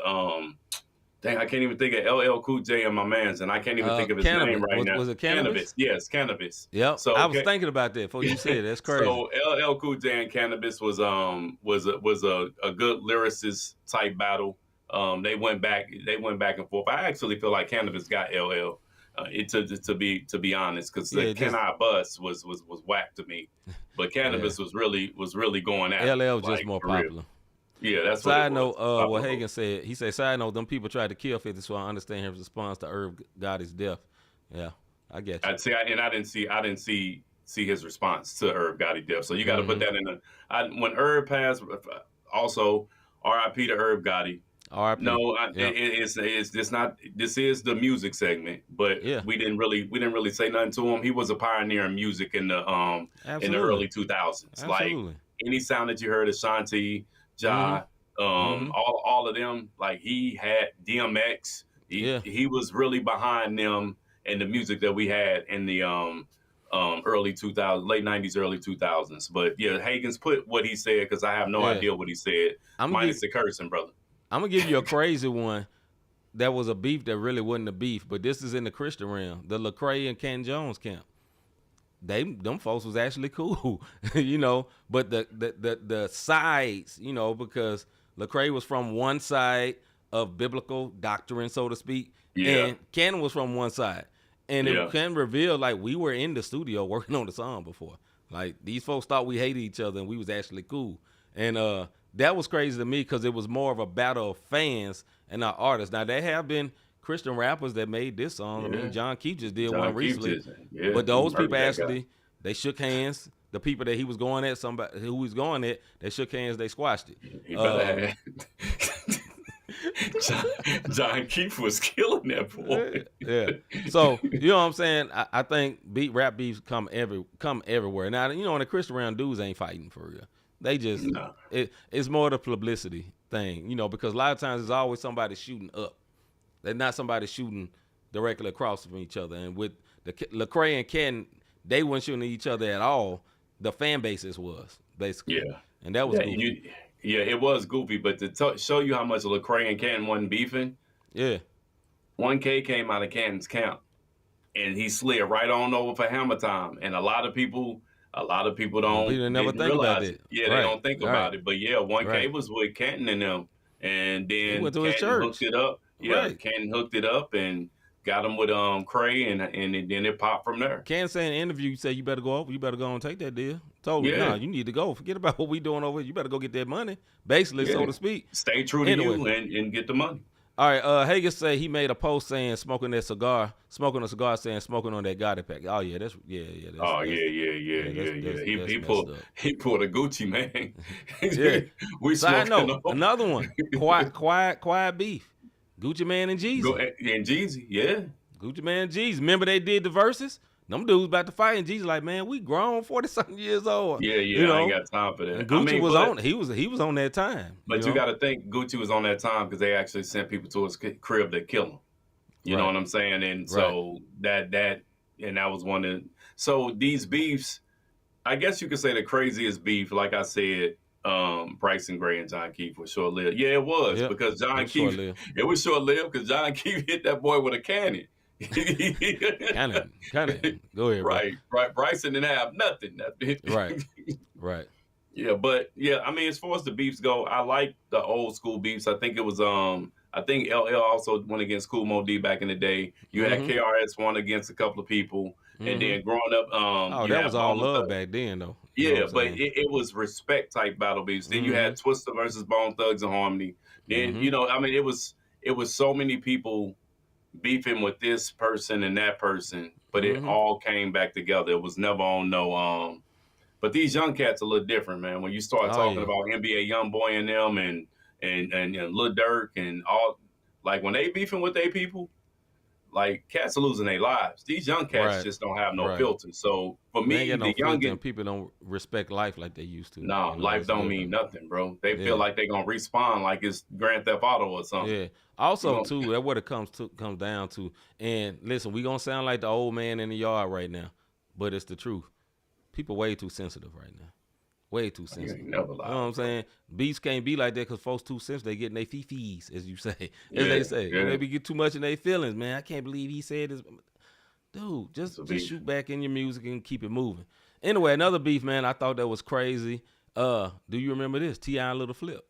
dang, I can't even think of LL Cool J and my man's, and I can't even think of his name right now. Was it Cannabis? Yes, Cannabis. Yep. So I was thinking about that before you said it. That's crazy. So LL Cool J and Cannabis was a good lyricist type battle. They went back and forth. I actually feel like Cannabis got LL. To be honest, because Can I Bust was whack to me, but Cannabis was really going at LL was just more popular. Real. Yeah, that's side note. What Hagen said, he said, side note, them people tried to kill 50, so I understand his response to Irv Gotti's death. Yeah, I get you. I didn't see his response to Irv Gotti death. So you got to put that in when Irv passed. Also, R.I.P. to Irv Gotti. R.I.P. No, it's not. This is the music segment, but we didn't really say nothing to him. He was a pioneer in music in the early 2000s. Absolutely. Like any sound that you heard, Ashanti, Ja, all of them, like he had DMX. He was really behind them and the music that we had in the early 2000s, late 90s, early 2000s. But yeah, Hagen's put what he said, because I have no idea what he said, minus the cursing, brother. I'm gonna give you a crazy one. That was a beef that really wasn't a beef, but this is in the Christian realm. The Lecrae and Ken Jones camp. Them folks was actually cool, you know. But the sides, you know, because Lecrae was from one side of biblical doctrine, so to speak, and Ken was from one side, and it can reveal like we were in the studio working on the song before. Like these folks thought we hated each other and we was actually cool, and that was crazy to me because it was more of a battle of fans and our artists. Now there have been Christian rappers that made this song. I mean, John Keith just did one recently. But those people actually, they shook hands. The people that he was going at, somebody who he was going at, they shook hands, they squashed it. John Keith was killing that boy. Yeah. So you know what I'm saying? I think rap beefs come everywhere. Now you know, in the Christian round, dudes ain't fighting for real. They just it's more the publicity thing, you know, because a lot of times there's always somebody shooting up. They're not somebody shooting directly across from each other. And with the Lecrae and Ken, they weren't shooting at each other at all. The fan bases was basically. Yeah. And that was goofy. It was goofy. But to show you how much Lecrae and Canton wasn't beefing, 1K came out of Canton's camp, and he slid right on over for Hammer Time. And a lot of people don't never think about it. Yeah, they don't think about it. But yeah, 1K was with Canton and them, and then he went to his church. Hooked it up. Yeah, Canton hooked it up and got him with Cray, and then it popped from there. Canton said in an interview, you said you better go over, you better go and take that deal. Told me, no, you need to go. Forget about what we doing over here. You better go get that money, basically, so to speak. Stay true to you and get the money. All right, Hagen said he made a post saying smoking a cigar saying smoking on that Gotti pack. Oh yeah, that's. He pulled a Gucci, man. Yeah. We smoking another one. Quiet beef. Gucci Man and Jeezy. And Jeezy, yeah. Gucci Man and Jeezy. Remember they did the verses? Them dudes about to fight, and Jeezy like, man, we grown, 40-something years old. Yeah, you know? I ain't got time for that. And Gucci was on. He was on that time. But you got to think Gucci was on that time because they actually sent people to his crib that killed him. You know what I'm saying? And so that was one of. So these beefs, I guess you could say the craziest beef, like I said, Bryson Gray and John Keith was short-lived. Yeah, it was because John Keith. It was short-lived because John Keith hit that boy with a cannon. Cannon. Go ahead. Right. Bryson didn't have nothing. Right. Yeah, but I mean, as far as the beefs go, I like the old school beefs. I think it was I think LL also went against Kool Moe Dee back in the day. You had KRS won against a couple of people, and then growing up, that was all love back then, though. Yeah, but it was respect type battle beefs. Then you had Twista versus Bone Thugs and Harmony. Then I mean, it was so many people beefing with this person and that person, but it all came back together. It was never on no but these young cats are a little different, man. When you start talking about NBA Youngboy and them and Lil Durk and all, like when they beefing with their people, like cats are losing their lives. These young cats just don't have no filter. So for me, the young people don't respect life like they used to. No, life don't mean nothing, bro. They feel like they're gonna respawn like it's Grand Theft Auto or something. Yeah. Also, too, that's what it comes down to. And listen, we gonna sound like the old man in the yard right now, but it's the truth. People way too sensitive right now. Way too sensitive. You know what I'm saying? Beats can't be like that because folks too sensitive. They getting their fee-fees, as you say. They say. Yeah. Maybe get too much in their feelings, man. I can't believe he said this. Dude, just shoot back in your music and keep it moving. Anyway, another beef, man, I thought that was crazy. Do you remember this? T.I. and Little Flip.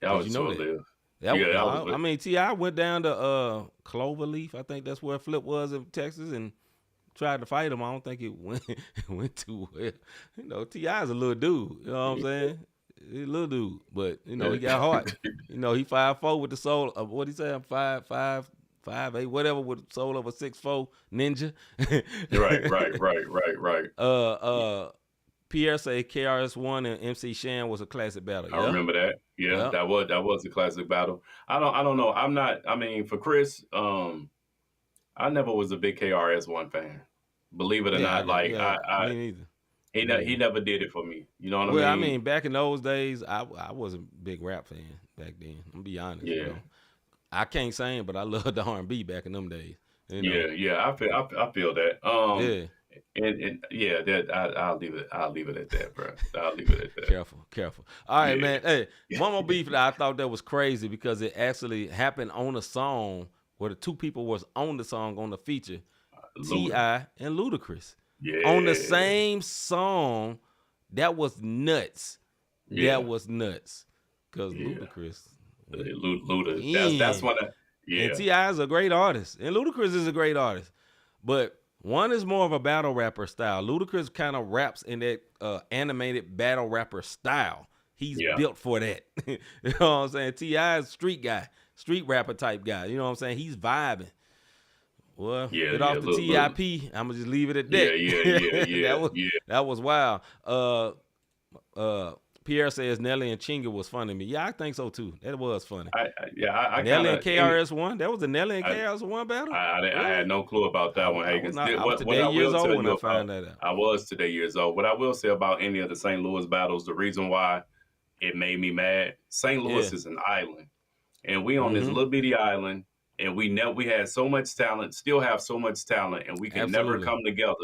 That was short-lived. I mean, T.I. went down to Cloverleaf. I think that's where Flip was in Texas, and tried to fight him. I don't think it went too well. You know, T.I.'s a little dude. You know what I'm saying? He's a little dude, but you know he got heart. You know, he 5'4" with the soul of what he said, 5'8", whatever, with the soul of a 6'4" ninja. Right. Pierre say KRS-One and MC Shan was a classic battle. I remember that. Yeah, that was a classic battle. I don't know. I mean, for Chris, I never was a big KRS-One fan. Believe it or not, me neither. He never did it for me. You know what I mean? Well, I mean, back in those days, I wasn't a big rap fan back then. I'm gonna be honest. Yeah. You know? I can't sing, but I loved the R&B back in them days. You know? Yeah. I feel that. I'll leave it at that, bro. I'll leave it at that. Careful. All right, man. Hey, one more beef that I thought that was crazy because it actually happened on a song where the two people was on the song on the feature, T.I. and Ludacris. Yeah. On the same song. That was nuts. Yeah. That was nuts. Because Ludacris. Luda. That's one of. Yeah. And T.I. is a great artist. And Ludacris is a great artist. But one is more of a battle rapper style. Ludacris kind of raps in that animated battle rapper style. He's built for that. You know what I'm saying? T.I. is a street guy. Street rapper type guy. You know what I'm saying? He's vibing. Well, get off the TIP. I'm gonna just leave it at that. Yeah. That was wild. Pierre says Nelly and Chinga was funny to me. Yeah, I think so too. That was funny. I Nelly and KRS-One. That was a Nelly and KRS-One battle. I had no clue about that one, Hagens. I was today years old when I found that out. I was today years old. What I will say about any of the St. Louis battles, the reason why it made me mad, St. Louis is an island, and we on this little bitty island, and we had so much talent, still have so much talent, and we can never come together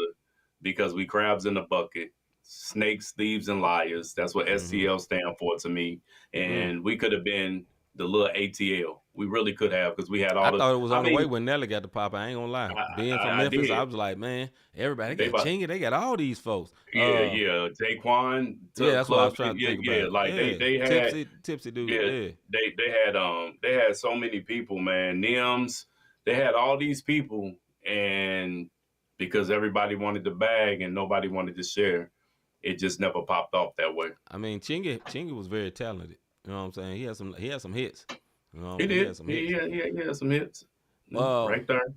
because we crabs in the bucket. Snakes, thieves, and liars. That's what STL stand for to me. And we could have been the little ATL. We really could have, because we had all I thought it was on the way when Nelly got the pop. I ain't gonna lie. Being from Memphis, I was like, man, everybody got Chinga. They got all these folks. Yeah. Daquan. That's what I was trying to think about. Yeah, like they had tipsy dude. Yeah, they had so many people, man. Nims. They had all these people, and because everybody wanted the bag and nobody wanted to share, it just never popped off that way. I mean, Chinga was very talented. You know what I'm saying? He had some hits. You know, he had some hits. Right there.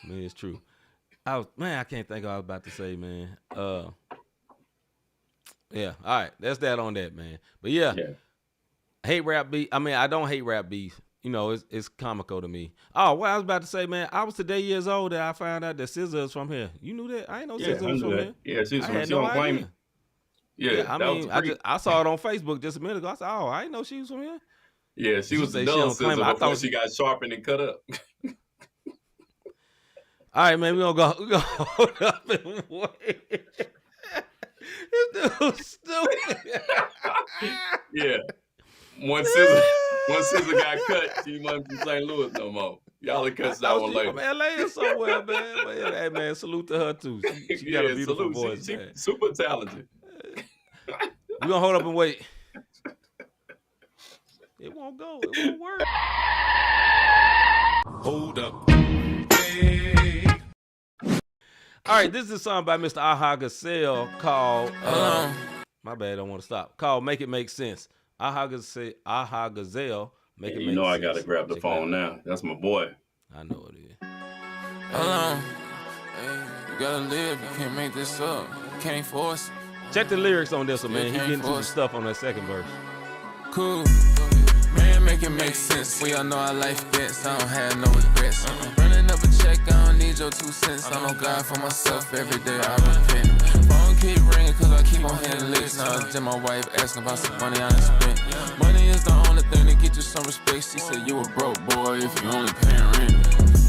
Man, it's true. I can't think of what I was about to say, man. Yeah. All right, that's that on that, man. But yeah. Hate rap beef. I mean, I don't hate rap beef. You know, it's comical to me. Oh, what I was about to say, man, I was today years old that I found out that SZA is from here. You knew that? I ain't know SZA was from here. Yeah, she's from here. Yeah, I mean, I saw it on Facebook just a minute ago. I said, oh, I didn't know she was from here. Yeah, she was the dull SZA before she got sharpened and cut up. All right, man, we gonna hold up and wait. This dude's stupid. Yeah. Once SZA got cut, she wasn't from St. Louis no more. Y'all will catch that one later. From LA or somewhere, man. But hey, man, salute to her too. She got a beautiful voice. She's super talented. We're gonna hold up and wait. It won't go. It won't work. Hold up. Hey. All right, this is a song by Mr. Aha Gazelle called my bad, I don't want to stop. Called Make It Make Sense. Aha Gazelle, Make It Make Sense. You know I gotta grab the phone now. That's my boy. I know it is. Hey, you gotta live. You can't make this up. You can't force. Check the lyrics on this one, man. He getting into the stuff on that second verse. Cool. Man, make it make sense. We all know how life gets. I don't have no regrets. Running up a check, I don't need your 2 cents. I know God for myself every day. I repent. Phone keep ringing cause I keep on hitting licks. Now it's my wife asking about some money I done spent. Money is the only thing that get you some respect. She said you a broke boy if you only paying rent.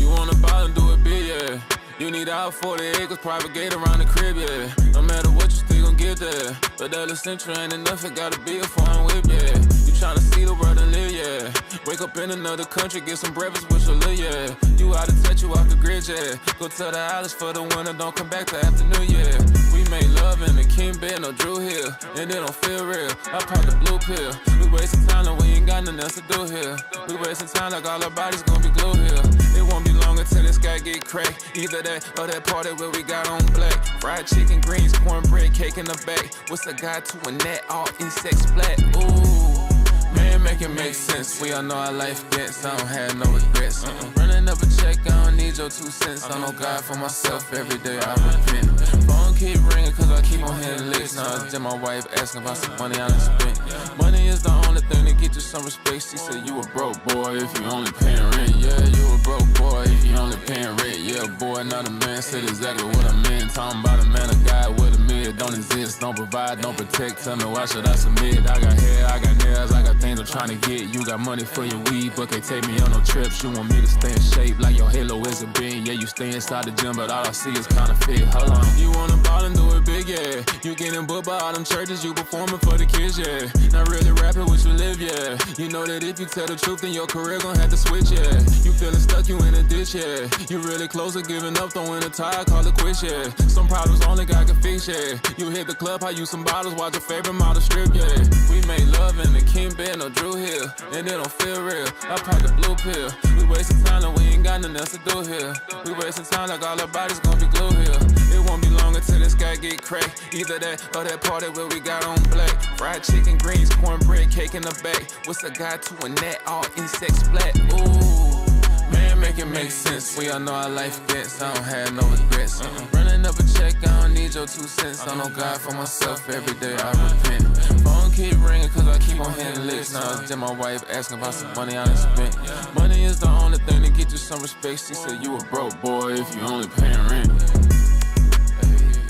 You wanna buy and do it big, yeah. You need out 40 acres, private gate around the crib, yeah. No matter what, you still gon' get there. But that essential ain't enough, it gotta be a foreign whip, yeah. You tryna see the world and live, yeah. Wake up in another country, get some breakfast with your live, yeah. You out of touch, you off the grid, yeah. Go to the islands for the winter, don't come back till after New Year. We made love in the King bed, no Drew Hill. And it don't feel real, I pop the blue pill. We wasting time and we ain't got nothing else to do here. We wasting time like all our bodies gon' be glued here. It won't be long until this guy get cracked. Either that or that party where we got on black. Fried chicken, greens, cornbread, cake in the back. What's a guy to a net, all insects flat. Ooh, man, make it make sense. We all know how life gets, I don't have no regrets. Running up a check, I don't need your 2 cents. I know God for myself every day, I repent. Phone keep ringing cause I keep on hitting licks. Now it's just my wife asking about some money I done spent. Money is the only thing that get you some respect. She said you a broke boy if you only paying rent. Yeah, you a broke boy if you only paying rent. Yeah, boy, not a man, said exactly what I meant. Talking about a man, a guy with a mid. Don't exist, don't provide, don't protect. Tell me why should I submit? I got hair, I got nails, I got things I'm trying to get. You got money for your weed, but can't take me on no trips. You want me to stay in shape like your halo is a bin. Yeah, you stay inside the gym, but all I see is counterfeit. Hold on. You wanna ball and do it big, yeah. You getting booked by all them churches, you performing for the kids, yeah. Not really rapping what you live, yeah. You know that if you tell the truth, then your career gon' have to switch, yeah. You feeling stuck, you in a ditch, yeah. You really close to giving up, throwing a tire, call it quits, yeah. Some problems only God can fix, yeah. You hit the club, I use some bottles, watch your favorite model strip, yeah. We made love in the King bed, no Drew Hill. And it don't feel real, I pop the blue pill. We wasting time and we ain't got nothing else to do here. We wasting time like all our bodies gon' be glued here. It won't be long until this guy get cracked. Either that or that party where we got on black. Fried chicken, greens, cornbread, cake in the back. What's a guy to a net, all insects flat. Ooh, man, Man, make it make sense. We all know our life gets. I don't have no regrets. Running up a check, I don't need your 2 cents. I know God for myself every day. I repent. Phone keep ringing cause I keep on hitting licks. Now it's my wife asking about some money I done spent. Money is the only thing to get you some respect. She said you a broke boy if you only paying rent.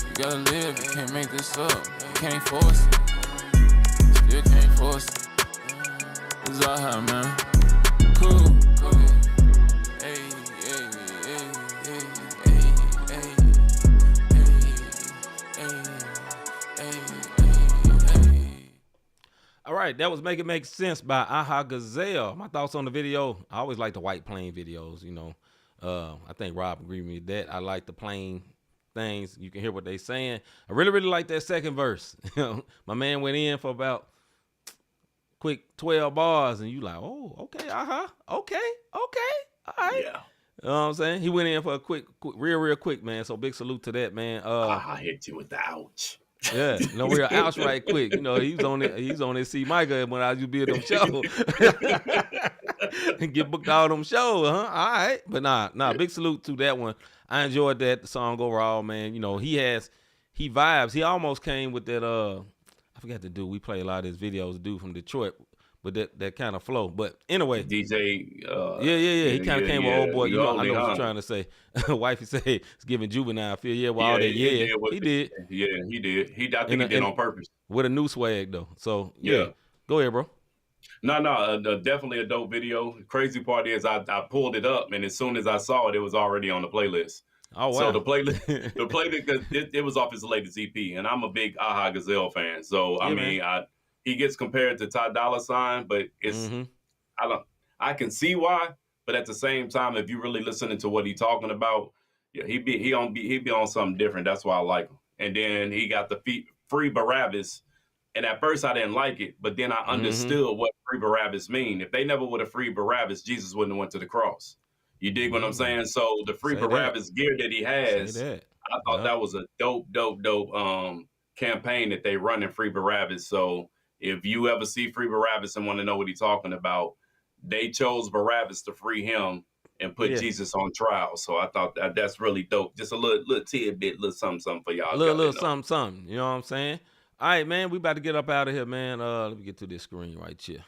You gotta live, you can't make this up. You can't force it. Still can't force it. It's all high, man. Cool. Hey, hey, hey, hey, hey, hey, hey, hey, hey. All right, that was Make It Make Sense by Aha Gazelle. My thoughts on the video, I always like the white plain videos, you know. I think Rob agreed with me with that. I like the plain things. You can hear what they saying. I really, really like that second verse. My man went in for about quick 12 bars, and you like, oh, okay, okay, all right. Yeah. You know what I'm saying? He went in for a quick real quick, man. So big salute to that, man. I hit you with the ouch. Yeah, no real ouch right quick. You know, he's on his C-Micah when I used to be at them shows. And get booked all them shows, huh? All right. But nah, big salute to that one. I enjoyed that song overall, man. You know, he vibes. He almost came with that I forgot the dude. We play a lot of his videos, the dude from Detroit, but that kind of flow. But anyway. DJ. Yeah. He kind of came with old boy. You know, I know what you're trying to say. Wifey said it's giving juvenile feel. Yeah, well, all that. Yeah, he did. Yeah, he did. I think he did on purpose. With a new swag, though. So, yeah. Go ahead, bro. No, definitely a dope video. The crazy part is I pulled it up, and as soon as I saw it, it was already on the playlist. Oh, wow. So the playlist, it was off his latest EP, and I'm a big Aha Gazelle fan. So, I mean, he gets compared to Ty Dolla $ign, but it's, I can see why, but at the same time, if you really listening to what he's talking about, yeah, he be on something different. That's why I like him. And then he got the Free Barabbas. And at first I didn't like it, but then I understood what Free Barabbas mean. If they never would have freed Barabbas, Jesus wouldn't have went to the cross. You dig what I'm saying? So the Free Barabbas gear that he has, I thought that was a dope campaign that they run in Free Barabbas. So if you ever see Free Barabbas and want to know what he's talking about, they chose Barabbas to free him and put Jesus on trial. So I thought that's really dope. Just a little tidbit, little something for y'all. Little something. You know what I'm saying? All right, man, we about to get up out of here, man. Let me get to this screen right here.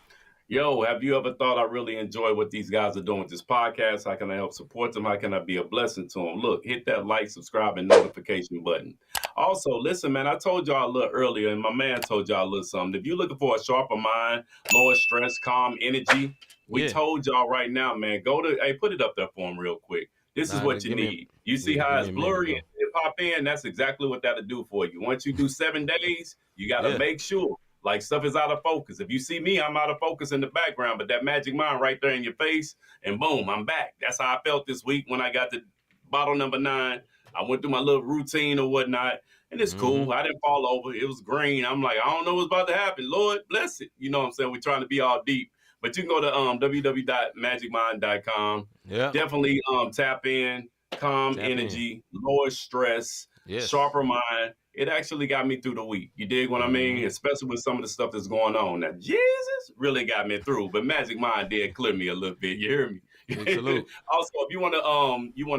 Yo, have you ever thought I really enjoy what these guys are doing with this podcast? How can I help support them? How can I be a blessing to them? Look, hit that like, subscribe, and notification button. Also, listen, man, I told y'all a little earlier, and my man told y'all a little something. If you're looking for a sharper mind, lower stress, calm energy, we told y'all right now, man, put it up there for them real quick. This is what you need. You see how it's blurry and it pop in? That's exactly what that'll do for you. Once you do 7 days, you got to make sure. Like, stuff is out of focus. If you see me, I'm out of focus in the background, but that magic mind right there in your face, and boom, I'm back. That's how I felt this week when I got to bottle number 9. I went through my little routine or whatnot, and it's cool. I didn't fall over. It was green. I'm like, I don't know what's about to happen. Lord, bless it. You know what I'm saying? We're trying to be all deep. But you can go to www.magicmind.com. Yeah. Definitely tap in, calm energy, lower stress, sharper mind. It actually got me through the week. You dig what I mean? Especially with some of the stuff that's going on. Now, Jesus really got me through, but Magic Mind did clear me a little bit. You hear me? Absolutely. Also, if you want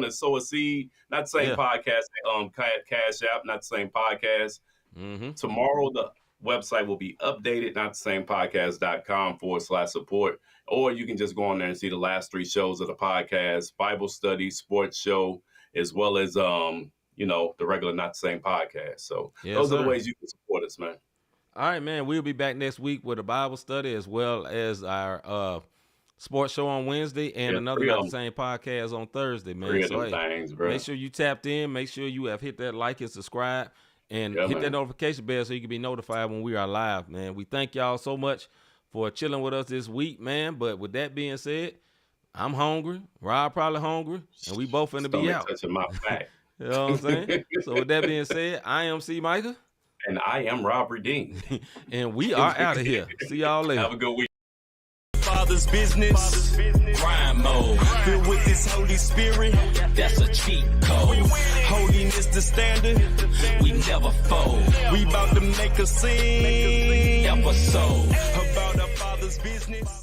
to sow a seed, not the same podcast, Cash App, not the same podcast. Tomorrow the website will be updated, not the same podcast.com/support. Or you can just go on there and see the last 3 shows of the podcast, Bible study, sports show, as well as the regular Not the Same podcast. So those are the ways you can support us, man. All right, man. We'll be back next week with a Bible study as well as our sports show on Wednesday and another Not the Same podcast on Thursday, man. So things, bro. Make sure you tapped in. Make sure you have hit that like and subscribe and hit that notification bell so you can be notified when we are live, man. We thank y'all so much for chilling with us this week, man. But with that being said, I'm hungry. Rob probably hungry, and we both finna be out. Touching my back. You know what I'm saying? So with that being said, I am C-Micah. And I am Rob Redeemed. And we are out of here. See y'all later. Have a good week. Father's business, crime mode. Filled with this Holy Spirit, that's a cheat code. Holiness the standard, we never fold. We about to make a scene episode about our Father's business.